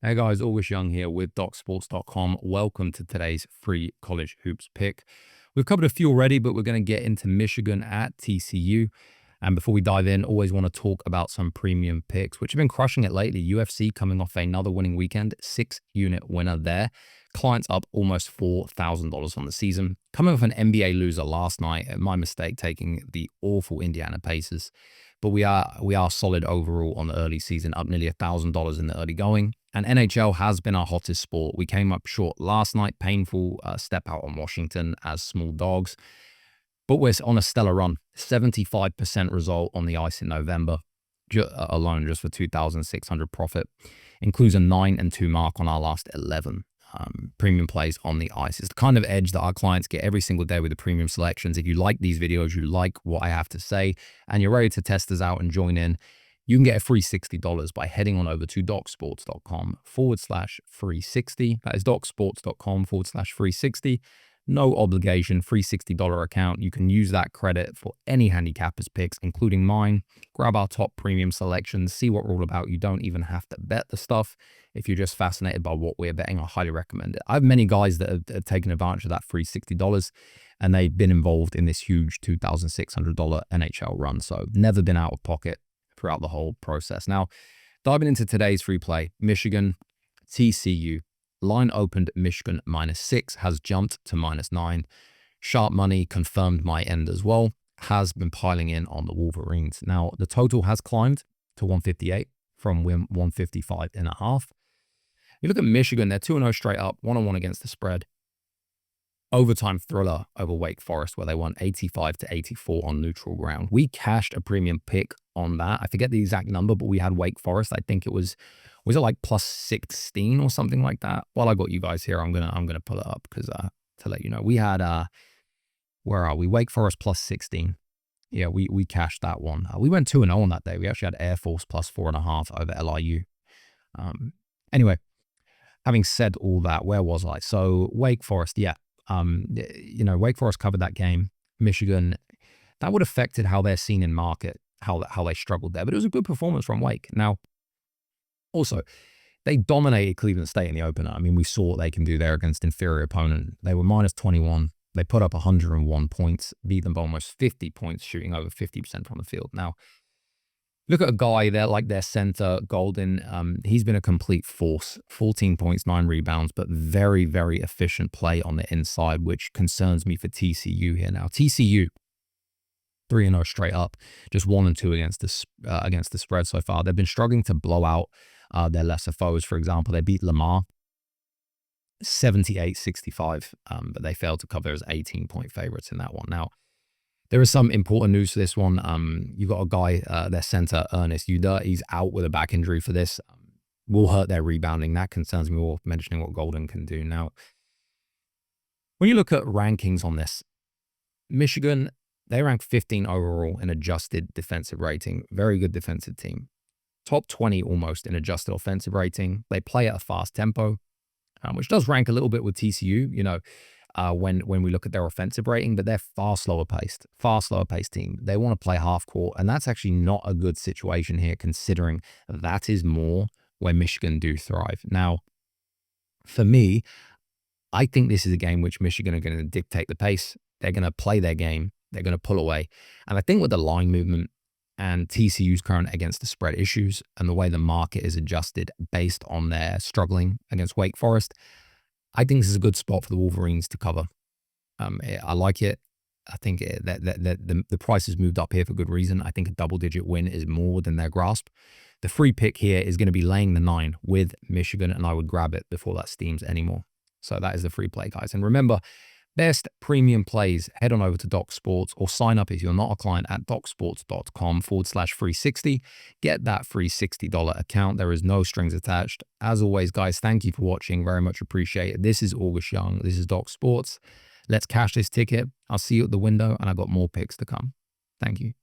Hey guys, August Young here with DocSports.com. Welcome to today's free college hoops pick. We've covered a few already, but we're going to get into Michigan at TCU. And before we dive in, always want to talk about some premium picks, which have been crushing it lately. UFC coming off another winning weekend, 6-unit winner there. Clients up almost $4,000 on the season. Coming off an NBA loser last night, my mistake taking the awful Indiana Pacers. But we are solid overall on the early season, up nearly $1,000 in the early going. And NHL has been our hottest sport. We came up short last night, painful step out on Washington as small dogs. But we're on a stellar run, 75% result on the ice in November alone, just for 2,600 profit. Includes a 9-2 mark on our last 11 premium plays on the ice. It's the kind of edge that our clients get every single day with the premium selections. If you like these videos, you like what I have to say, and you're ready to test us out and join in, you can get a free $60 by heading on over to docsports.com/free 60. That is docsports.com/free 60. No obligation, free $60 account. You can use that credit for any handicappers picks, including mine. Grab our top premium selections, see what we're all about. You don't even have to bet the stuff. If you're just fascinated by what we're betting, I highly recommend it. I have many guys that have taken advantage of that free $60, and they've been involved in this huge $2,600 NHL run. So never been out of pocket throughout the whole process. Now, diving into today's free play, Michigan, TCU. Line opened Michigan -6, has jumped to -9. Sharp money confirmed my end as well. Has been piling in on the Wolverines. Now, the total has climbed to 158 from 155.5. You look at Michigan, they're 2-0 straight up, 1-1 against the spread. Overtime thriller over Wake Forest, where they won 85-84 on neutral ground. We cashed a premium pick on that. I forget the exact number, but we had Wake Forest. I think it was it like +16 or something like that? While I got you guys here, I'm gonna pull it up because to let you know, we had where are we? Wake Forest +16. Yeah, we cashed that one. We went 2-0 on that day. We actually had Air Force +4.5 over LIU. Anyway, having said all that, where was I? So Wake Forest, yeah. Wake Forest covered that game. Michigan, that would have affected how they're seen in market, how they struggled there. But it was a good performance from Wake. Now, also, they dominated Cleveland State in the opener. I mean, we saw what they can do there against inferior opponent. They were -21. They put up 101 points, beat them by almost 50 points, shooting over 50% from the field. Now, look at a guy there like their center, Golden. He's been a complete force. 14 points, 9 rebounds, but very, very efficient play on the inside, which concerns me for TCU here. Now, TCU, 3-0 straight up, just 1-2 against the spread so far. They've been struggling to blow out their lesser foes. For example, they beat Lamar 78-65, but they failed to cover as 18-point favorites in that one. Now, there is some important news for this one. You've got a guy, their center, Ernest Uda. He's out with a back injury for this. Will hurt their rebounding. That concerns me more, mentioning what Golden can do. Now, when you look at rankings on this, Michigan, they rank 15 overall in adjusted defensive rating. Very good defensive team. Top 20 almost in adjusted offensive rating. They play at a fast tempo, which does rank a little bit with TCU, when we look at their offensive rating, but they're far slower paced team. They want to play half court, and that's actually not a good situation here, considering that is more where Michigan do thrive. Now, for me, I think this is a game which Michigan are going to dictate the pace. They're going to play their game. They're going to pull away. And I think with the line movement and TCU's current against the spread issues and the way the market is adjusted based on their struggling against Wake Forest, I think this is a good spot for the Wolverines to cover. I like it. I think the price has moved up here for good reason. I think a double-digit win is more within their grasp. The free pick here is going to be laying the 9 with Michigan, and I would grab it before that steams anymore. So that is the free play, guys. And remember, best premium plays, head on over to Doc Sports or sign up if you're not a client at docsports.com/free 60. Get that free $60 account. There is no strings attached. As always, guys, thank you for watching. Very much appreciate it. This is August Young. This is Doc Sports. Let's cash this ticket. I'll see you at the window, and I've got more picks to come. Thank you.